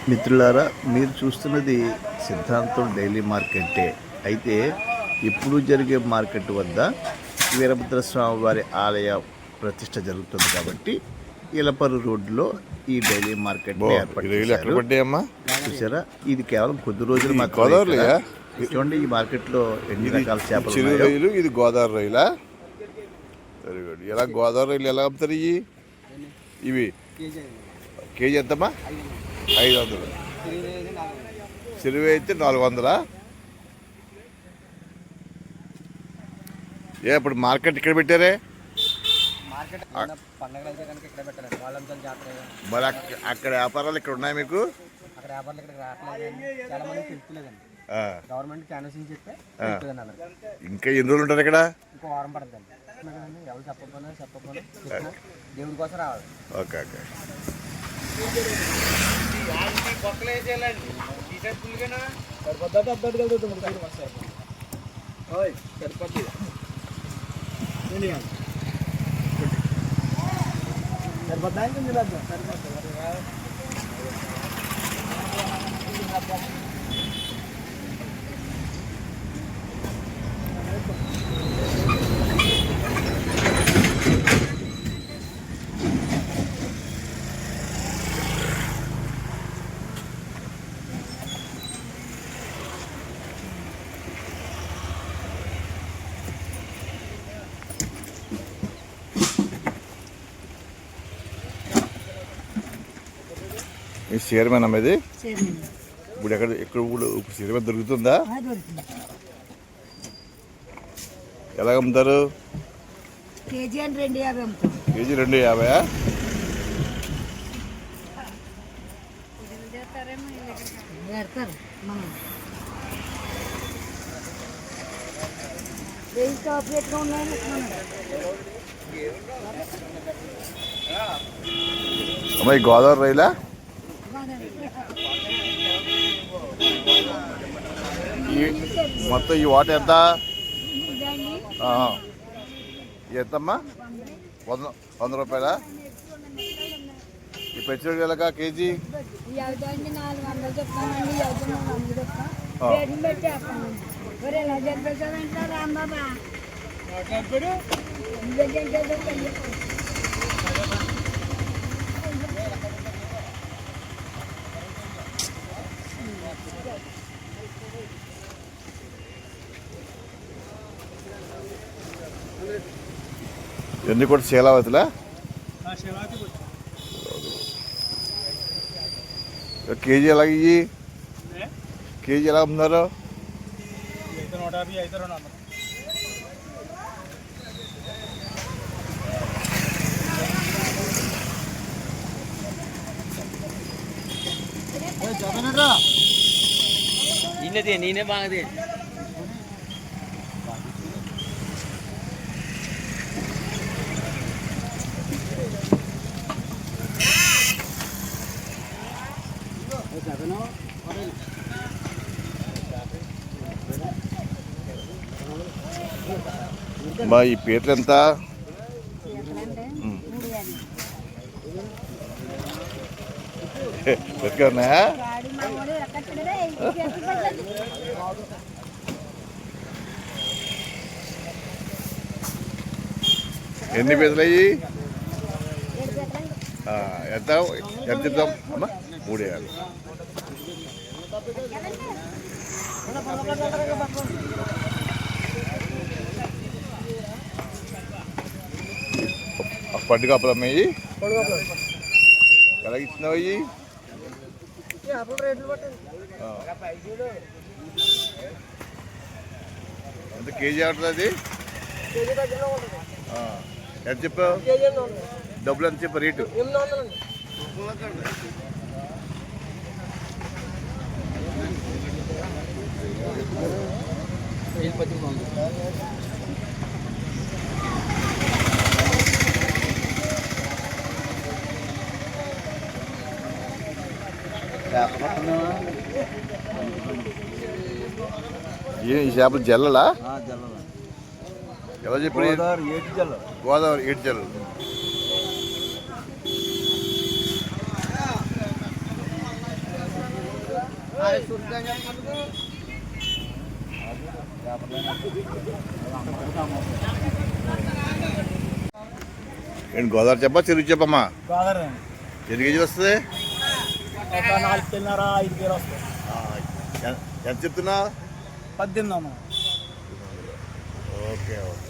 మిత్రులారా, మీరు చూస్తున్నది సిద్ధాంతం డైలీ మార్కెట్టే. అయితే ఇప్పుడు జరిగే మార్కెట్ వద్ద వీరభద్రస్వామి వారి ఆలయ ప్రతిష్ట జరుగుతుంది కాబట్టి ఇలపరు రోడ్లో ఈ డైలీ మార్కెట్ ఏర్పాటు చేశారు. చూసారా, ఇది కేవలం కొద్ది రోజులు మాత్రమే. చూడండి, ఈ మార్కెట్లో ఎన్ని రకాల చేపలు. ఇది గోదావరి రొయ్యలా? Very good. ఎలా గోదావరి రొయ్యలు ఎలా అమ్ముతారు? ఇవి కేజీ ఎంతమ్మా? 500. సిరివి అయితే 400. ఇప్పుడు మార్కెట్ ఇక్కడ పెట్టారే? మరి అక్కడ వ్యాపారాలు ఇక్కడ ఉన్నాయి మీకు? ఇంకా ఎన్ని రోజులు ఉంటారు ఇక్కడ? Okay okay. చైర్మన్ అమ్మ ఇది? ఇప్పుడు ఎక్కడ చైర్మన్ దొరుకుతుందా? ఎలా అమ్ముతారు? కేజీ 250. కేజీ 250. అమ్మ ఈ గోదావరి రొయ్యలా? మొత్తం ఈ వాటర్ ఎంత? ఎంతమ్మా? 100 రూపాయలా? ఈ పెట్రోల్ ఎలాగా కేజీ? ఎన్ని కూడా శీలావతిలా? కేజీ ఎలాగ? కేజీ ఎలా అమ్ముతున్నారు? నేనే బాగదే. మా ఈ పీతలు ఎంత? ఉన్నాయా? ఎన్ని పీతలు అయ్యి? ఎంత ఎంత చెప్తాం అమ్మా? 3,50. పట్టు కప్పులు అమ్మాయి ఎలా ఇచ్చినావు? అయ్యి ఎంత కేజీ ఆడుతుంది అది? ఎంత చెప్పావు? డబ్బులు ఎంత చెప్పావు రేటు? ఈ చేపలు జల్లలా? ఎలా చెప్పి? గోదావరి 7 జల్లలు. ఏంటి గోదావరి చెప్పా చెరుకు చెప్పమ్మా గోదావరి ఎన్ని కేజీలు వస్తుంది ఒక 4 కిలోన్నర 5 కిలో వస్తుంది. ఎంత చెప్తున్నావు 18 అమ్మ. Okay okay